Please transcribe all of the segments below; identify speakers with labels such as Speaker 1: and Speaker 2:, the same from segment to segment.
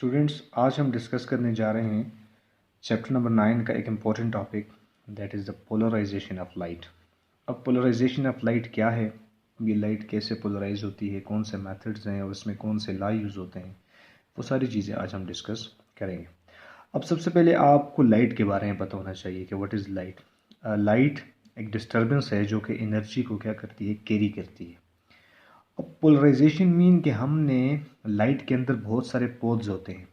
Speaker 1: Students, आज हम discuss करने जा रहे हैं चैप्टर नंबर 9 का एक important topic, that is the polarization of light. अब पोलराइजेशन ऑफ लाइट क्या है, ये लाइट कैसे पोलराइज होती है, कौन से मेथड्स हैं और उसमें कौन से लॉ यूज़ होते हैं, वो सारी चीज़ें आज हम डिस्कस करेंगे। अब सबसे पहले आपको लाइट के बारे में पता होना चाहिए कि व्हाट इज़ लाइट। लाइट एक डिस्टर्बेंस है जो कि एनर्जी को क्या करती है, कैरी करती है। अब पोलराइजेशन मीन कि हमने लाइट के अंदर बहुत सारे पोल्स होते हैं,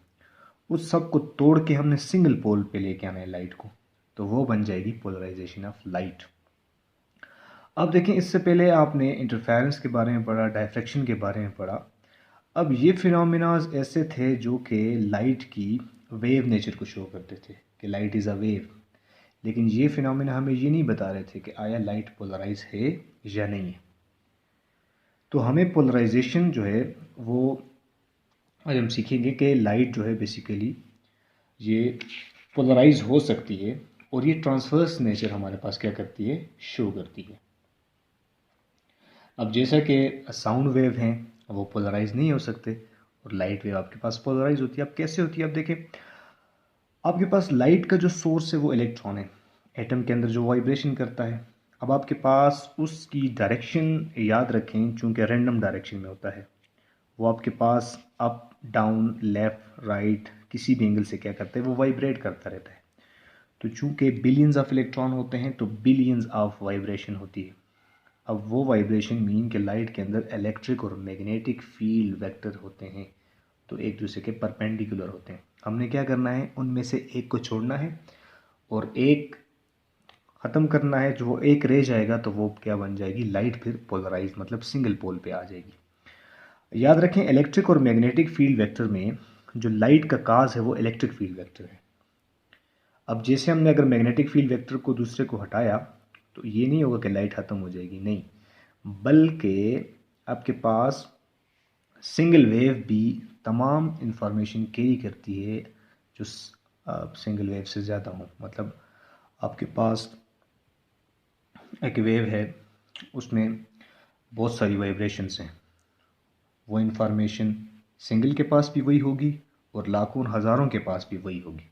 Speaker 1: उस सब को तोड़ के हमने सिंगल पोल पे लेके आना है लाइट को, तो वो बन जाएगी पोलराइजेशन ऑफ लाइट। अब देखें, इससे पहले आपने इंटरफेरेंस के बारे में पढ़ा, डायफ्रैक्शन के बारे में पढ़ा। अब ये फिनोमिनाज ऐसे थे जो कि लाइट की वेव नेचर को शो करते थे कि लाइट इज़ अ वेव, लेकिन ये फिनोमिना हमें ये नहीं बता रहे थे कि आया लाइट पोलराइज है या नहीं है। तो हमें पोलराइजेशन जो है वो आज हम सीखेंगे कि लाइट जो है बेसिकली ये पोलराइज हो सकती है और ये ट्रांसवर्स नेचर हमारे पास क्या करती है, शो करती है। अब जैसा कि साउंड वेव हैं वो पोलराइज नहीं हो सकते और लाइट वेव आपके पास पोलराइज होती है। अब कैसे होती है, अब देखें, आपके पास लाइट का जो सोर्स है वो इलेक्ट्रॉन है, एटम के अंदर जो वाइब्रेशन करता है। अब आपके पास उसकी डायरेक्शन याद रखें, चूँकि रैंडम डायरेक्शन में होता है, वो आपके पास अप डाउन लेफ़्ट राइट किसी भी एंगल से क्या करता है, वो वाइब्रेट करता रहता है। तो चूंकि बिलियंस ऑफ इलेक्ट्रॉन होते हैं तो बिलियंस ऑफ वाइब्रेशन होती है। अब वो वाइब्रेशन मीन के लाइट के अंदर इलेक्ट्रिक और मैग्नेटिक फील्ड वेक्टर होते हैं, तो एक दूसरे के परपेंडिकुलर होते हैं। हमने क्या करना है, उनमें से एक को छोड़ना है और एक ख़त्म करना है। जो एक रह जाएगा तो वो क्या बन जाएगी, लाइट फिर पोलराइज मतलब सिंगल पोल पे आ जाएगी। याद रखें, इलेक्ट्रिक और मैग्नेटिक फील्ड वेक्टर में जो लाइट का काज है वो इलेक्ट्रिक फील्ड वेक्टर है। अब जैसे हमने अगर मैग्नेटिक फील्ड वेक्टर को दूसरे को हटाया तो ये नहीं होगा कि लाइट ख़त्म हो जाएगी, नहीं, बल्कि आपके पास सिंगल वेव भी तमाम इंफॉर्मेशन कैरी करती है जो सिंगल वेव से ज़्यादा हो। मतलब आपके पास एक वेव है, उसमें बहुत सारी वाइब्रेशंस हैं, वो इंफॉर्मेशन सिंगल के पास भी वही होगी और लाखों हज़ारों के पास भी वही होगी।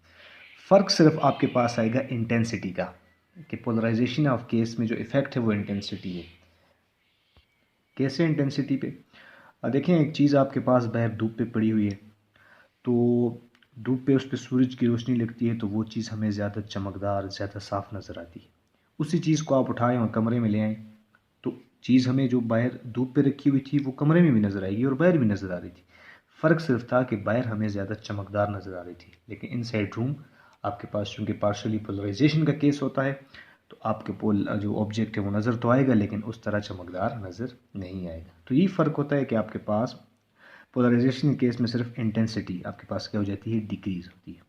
Speaker 1: फ़र्क सिर्फ आपके पास आएगा इंटेंसिटी का, कि पोलराइजेशन ऑफ केस में जो इफ़ेक्ट है वो इंटेंसिटी है। कैसे इंटेंसिटी पे, देखें, एक चीज़ आपके पास बाहर धूप पे पड़ी हुई है, तो धूप पे उस पर सूरज की रोशनी लगती है तो वो चीज़ हमें ज़्यादा चमकदार, ज़्यादा साफ नज़र आती है। उसी चीज़ को आप उठाएं और कमरे में ले आएँ तो चीज़ हमें जो बाहर धूप पे रखी हुई थी वो कमरे में भी नज़र आएगी और बाहर भी नज़र आ रही थी। फ़र्क सिर्फ था कि बाहर हमें ज़्यादा चमकदार नज़र आ रही थी, लेकिन इनसाइड रूम आपके पास चूँकि पार्शली पोलराइजेशन का केस होता है तो आपके जो ऑब्जेक्ट है वो नज़र तो आएगा लेकिन उस तरह चमकदार नज़र नहीं आएगा। तो यही फ़र्क होता है कि आपके पास पोलराइजेशन केस में सिर्फ इंटेंसिटी आपके पास क्या हो जाती है, डिक्रीज होती है।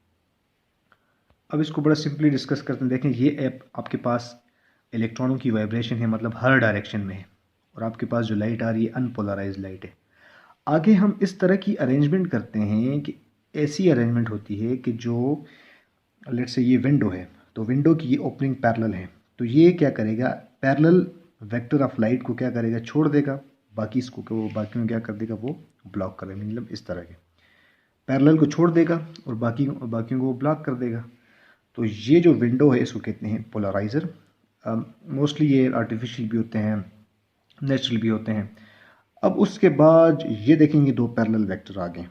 Speaker 1: अब इसको बड़ा सिंपली डिस्कस करते हैं। देखें, ये ऐप आपके पास इलेक्ट्रॉनों की वाइब्रेशन है, मतलब हर डायरेक्शन में है, और आपके पास जो लाइट आ रही है अनपोलराइज लाइट है। आगे हम इस तरह की अरेंजमेंट करते हैं कि ऐसी अरेंजमेंट होती है कि जो लेट्स से ये विंडो है, तो विंडो की ये ओपनिंग पैरेलल है, तो ये क्या करेगा, पैरेलल वेक्टर ऑफ लाइट को क्या करेगा, छोड़ देगा, बाकी इसको वो बाकी में क्या कर देगा, वो ब्लॉक कर देगा। मतलब इस तरह के पैरेलल को छोड़ देगा और बाकियों को वो ब्लॉक कर देगा। तो ये जो विंडो है इसको कहते हैं पोलराइज़र। मोस्टली ये आर्टिफिशियल भी होते हैं, नेचुरल भी होते हैं। अब उसके बाद ये देखेंगे दो पैरेलल वेक्टर आ गए।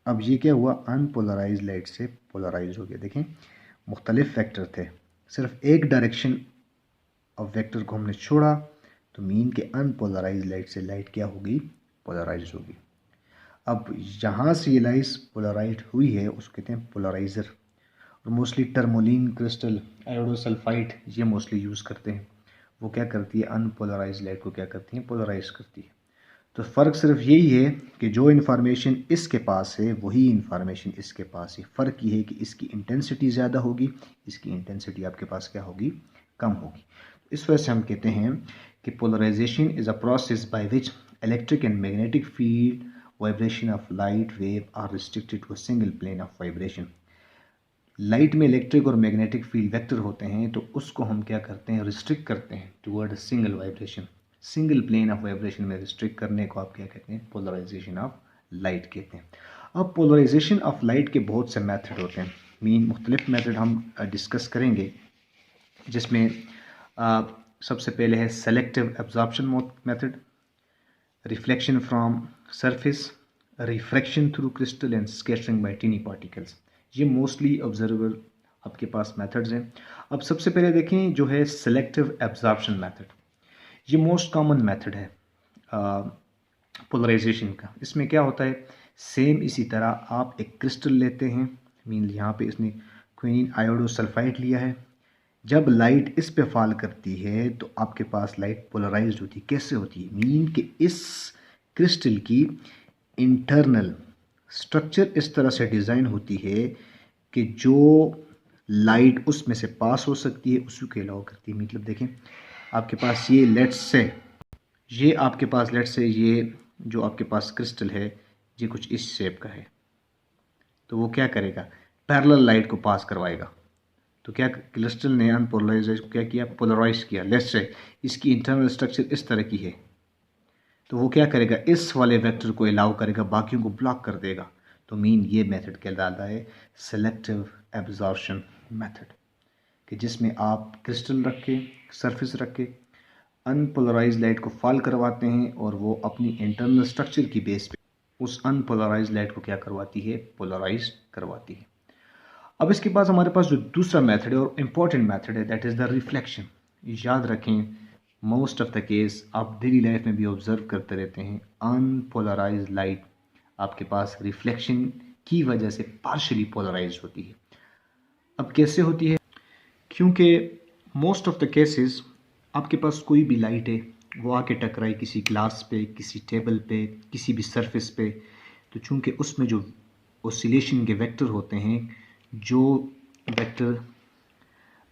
Speaker 1: अब ये क्या हुआ, अनपोलराइज लाइट से पोलराइज हो गया। देखें, मुख्तलिफ वेक्टर थे, सिर्फ एक डायरेक्शन ऑफ वेक्टर को हमने छोड़ा तो मीन के अनपोलराइज लाइट से लाइट क्या होगी, पोलराइज होगी। अब जहाँ से ये लाइट पोलराइज हुई है उसको कहते हैं पोलराइज़र, और मोस्टली टर्मोलिन क्रिस्टल, आयोडोसल्फाइड ये मोस्टली यूज़ करते हैं। वो क्या करती है, अनपोलराइज लाइट को क्या करती है, पोलराइज करती है। तो फ़र्क सिर्फ यही है कि जो इन्फॉर्मेशन इसके पास है वही इन्फॉर्मेशन इसके पास है। फ़र्क ये है कि इसकी इंटेंसिटी ज़्यादा होगी, इसकी इंटेंसिटी आपके पास क्या होगी, कम होगी। इस वजह से हम कहते हैं कि polarisation is a process by which electric and magnetic field vibration of light wave are restricted to a single plane of vibration. Light में इलेक्ट्रिक और मैग्नेटिक फील्ड वेक्टर होते हैं तो उसको हम क्या करते हैं, रिस्ट्रिक्ट करते हैं toward single vibration. Single plane of vibration में रिस्ट्रिक्ट करने को आप क्या कहते हैं, पोलराइजेशन ऑफ लाइट कहते हैं। अब पोलराइजेशन ऑफ लाइट के बहुत से मेथड होते हैं, मुख्तलिफ मेथड हम डिस्कस करेंगे, जिसमें सबसे पहले है selective absorption method, reflection from surface, refraction through crystal and scattering by tiny particles. ये मोस्टली ऑब्जर्वेबल आपके पास मेथड्स हैं। अब सबसे पहले देखें जो है सेलेक्टिव एब्जॉर्प्शन मेथड, ये मोस्ट कॉमन मेथड है पोलराइजेशन का। इसमें क्या होता है, सेम इसी तरह आप एक क्रिस्टल लेते हैं, यहाँ पे इसने क्विनिन आयोडोसल्फाइड लिया है। जब लाइट इस पे फॉल करती है तो आपके पास लाइट पोलराइज्ड होती है। कैसे होती है, कि इस क्रिस्टल की इंटरनल स्ट्रक्चर इस तरह से डिज़ाइन होती है कि जो लाइट उसमें से पास हो सकती है उसी को अलाउ करती है। मतलब देखें, आपके पास ये लेट्स से ये जो आपके पास क्रिस्टल है ये कुछ इस शेप का है, तो वो क्या करेगा, पैरेलल लाइट को पास करवाएगा। तो क्या क्रिस्टल ने अनपोलराइज को क्या किया, पोलराइज किया। लेट्स से इसकी इंटरनल स्ट्रक्चर इस तरह की है, तो वो क्या करेगा, इस वाले वेक्टर को अलाउ करेगा, बाकियों को ब्लॉक कर देगा। तो ये मेथड कहलाता है सेलेक्टिव एब्जॉर्प्शन मेथड, कि जिसमें आप क्रिस्टल रख के, सरफेस रख के अनपोलराइज लाइट को फॉल करवाते हैं और वो अपनी इंटरनल स्ट्रक्चर की बेस पे उस अनपोलराइज लाइट को क्या करवाती है, पोलराइज करवाती है। अब इसके बाद हमारे पास जो दूसरा मेथड है और इम्पॉर्टेंट मेथड है, दैट इज़ द रिफ्लेक्शन। याद रखें, मोस्ट ऑफ द केस आप डेली लाइफ में भी ऑब्जर्व करते रहते हैं, अनपोलराइज लाइट आपके पास रिफ्लेक्शन की वजह से पार्शली पोलराइज होती है। अब कैसे होती है, क्योंकि मोस्ट ऑफ द केसेस आपके पास कोई भी लाइट है, वो आके टकराई किसी ग्लास पे, किसी टेबल पे, किसी भी सरफेस पे, तो चूंकि उसमें जो ओसिलेशन के वेक्टर होते हैं, जो वेक्टर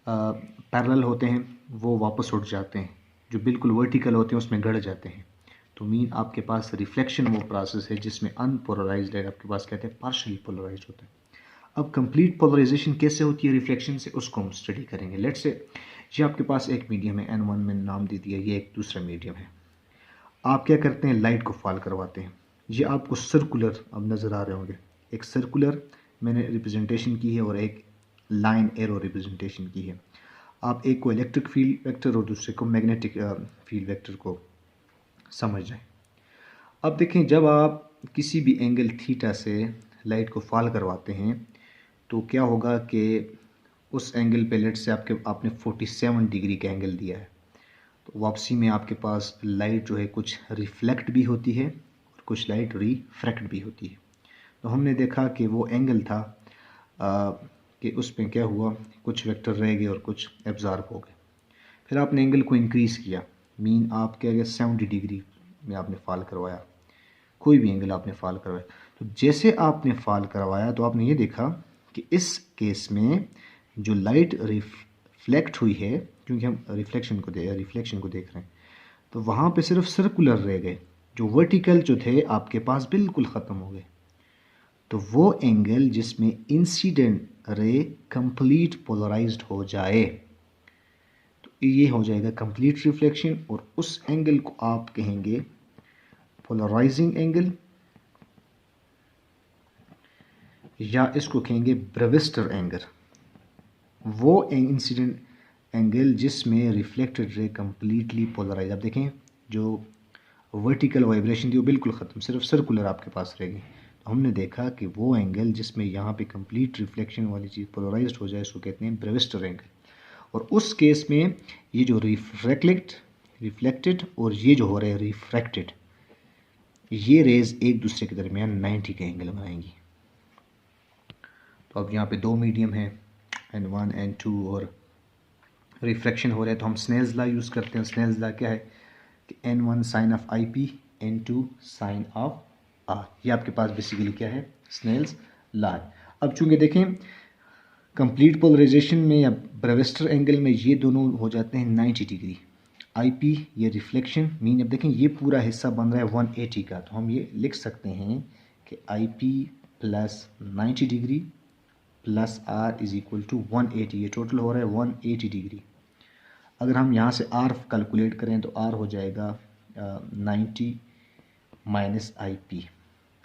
Speaker 1: पैरेलल होते हैं वो वापस उठ जाते हैं, जो बिल्कुल वर्टिकल होते हैं उसमें गड़ जाते हैं। तो आपके पास रिफ्लेक्शन वो प्रोसेस है जिसमें अनपोलराइज्ड लाइट आपके पास कहते हैं पार्शली पोलराइज होता है। अब कंप्लीट पोलराइजेशन कैसे होती है रिफ्लेक्शन से, उसको हम स्टडी करेंगे। लेट्स से ये आपके पास एक मीडियम है, N1 में नाम दे दिया, ये एक दूसरा मीडियम है। आप क्या करते हैं, लाइट को फॉल करवाते हैं। ये आपको सर्कुलर अब नज़र आ रहे होंगे, एक सर्कुलर मैंने रिप्रेजेंटेशन की है और एक लाइन एरो रिप्रेजेंटेशन की है। आप एक को इलेक्ट्रिक फील्ड वेक्टर और दूसरे को मैग्नेटिक फील्ड वेक्टर को समझ जाएं। अब देखें, जब आप किसी भी एंगल थीटा से लाइट को फॉल करवाते हैं तो क्या होगा कि उस एंगल पे लेट से आपने 47 डिग्री का एंगल दिया है, तो वापसी में आपके पास लाइट जो है कुछ रिफ्लेक्ट भी होती है और कुछ लाइट रिफ्रैक्ट भी होती है। तो हमने देखा कि वो एंगल था कि उस पर क्या हुआ, कुछ वेक्टर रह गए और कुछ एब्जॉर्ब हो गए। फिर आपने एंगल को इंक्रीज़ किया, आप क्या गया 70 डिग्री में आपने फॉल करवाया, कोई भी एंगल आपने फॉल करवाया। तो जैसे आपने फॉल करवाया तो आपने ये देखा कि इस केस में जो लाइट रिफ्लेक्ट हुई है, क्योंकि हम रिफ्लेक्शन को देख रहे हैं, तो वहाँ पे सिर्फ सर्कुलर रह गए, जो वर्टिकल जो थे आपके पास बिल्कुल ख़त्म हो गए। तो वो एंगल जिसमें इंसिडेंट रे कंप्लीट पोलराइज्ड हो जाए तो ये हो जाएगा कंप्लीट रिफ्लेक्शन, और उस एंगल को आप कहेंगे पोलराइजिंग एंगल, या इसको कहेंगे ब्रेविस्टर एंगल। वो इंसिडेंट एंगल जिसमें रिफ्लेक्टेड रे कंप्लीटली पोलराइज। आप देखें, जो वर्टिकल वाइब्रेशन थी वो बिल्कुल ख़त्म, सिर्फ सर्कुलर आपके पास रह गई। तो हमने देखा कि वो एंगल जिसमें यहाँ पे कंप्लीट रिफ्लेक्शन वाली चीज़ पोलराइज्ड हो जाए उसको कहते हैं ब्रेविस्टर एंगल। और उस केस में ये जो रिफ्लेक्टेड और ये जो हो रहा है रिफ्रैक्टेड, ये रेज एक दूसरे के दरमियान 90 का एंगल बनाएंगी। तो अब यहाँ पे दो मीडियम है, N1 N2, और रिफ्रैक्शन हो रहा है तो हम स्नेल्स लॉ यूज़ करते हैं। स्नेल्स लॉ क्या है कि N1 sine of IP, N2 sine of R। ये आपके पास बेसिकली क्या है, स्नेल्स लॉ। अब चूंकि देखें कंप्लीट पोलराइजेशन में या ब्रेविस्टर एंगल में ये दोनों हो जाते हैं 90 डिग्री। IP ये रिफ्लेक्शन अब देखें ये पूरा हिस्सा बन रहा है 180 का, तो हम ये लिख सकते हैं कि IP plus 90 degree plus R is equal to 180। ये टोटल हो रहा है 180 डिग्री। अगर हम यहाँ से R कैलकुलेट करें तो R हो जाएगा 90 माइनस IP।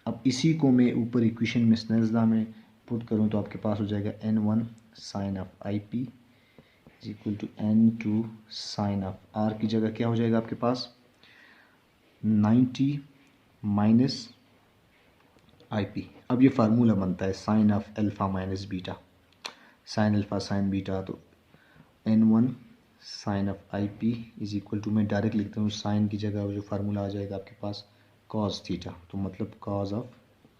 Speaker 1: अब इसी को मैं ऊपर इक्वेशन में स्नेल्सला में पुट करूँ तो आपके पास हो जाएगा n1 sine of I P is equal to n2 sine of R की जगह क्या हो जाएगा आपके पास 90 माइनस आई पी। अब ये फार्मूला बनता है sine of alpha minus beta, sine alpha sine beta, तो n1 sine of I P is equal to, मैं डायरेक्ट लिखता हूँ साइन की जगह जो फार्मूला आ जाएगा आपके पास कॉस थीटा, तो मतलब कॉस ऑफ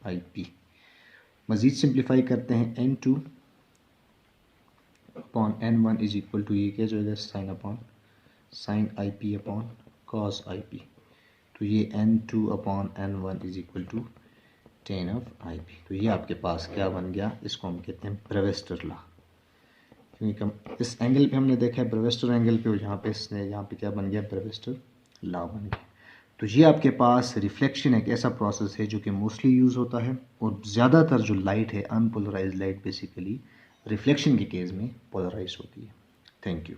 Speaker 1: आई पी। मज़ीद सिंप्लीफाई करते हैं n2 upon n1 is equal to ये क्या जो है sine upon sine I P upon cos I P, तो ये n2 upon n1 is equal to tan of I P. तो ये आपके पास क्या बन गया, इसको हम कहते हैं ब्रेविस्टर लॉ, क्योंकि इस एंगल पे हमने देखा है ब्रेविस्टर एंगल पे, और यहाँ पे क्या बन गया, ब्रेविस्टर लॉ बन गया। तो ये आपके पास रिफ्लेक्शन एक ऐसा प्रोसेस है जो कि मोस्टली यूज़ होता है, और ज़्यादातर जो लाइट है अनपोलराइज्ड लाइट बेसिकली रिफ्लेक्शन के केस में पोलराइज होती है। Thank you.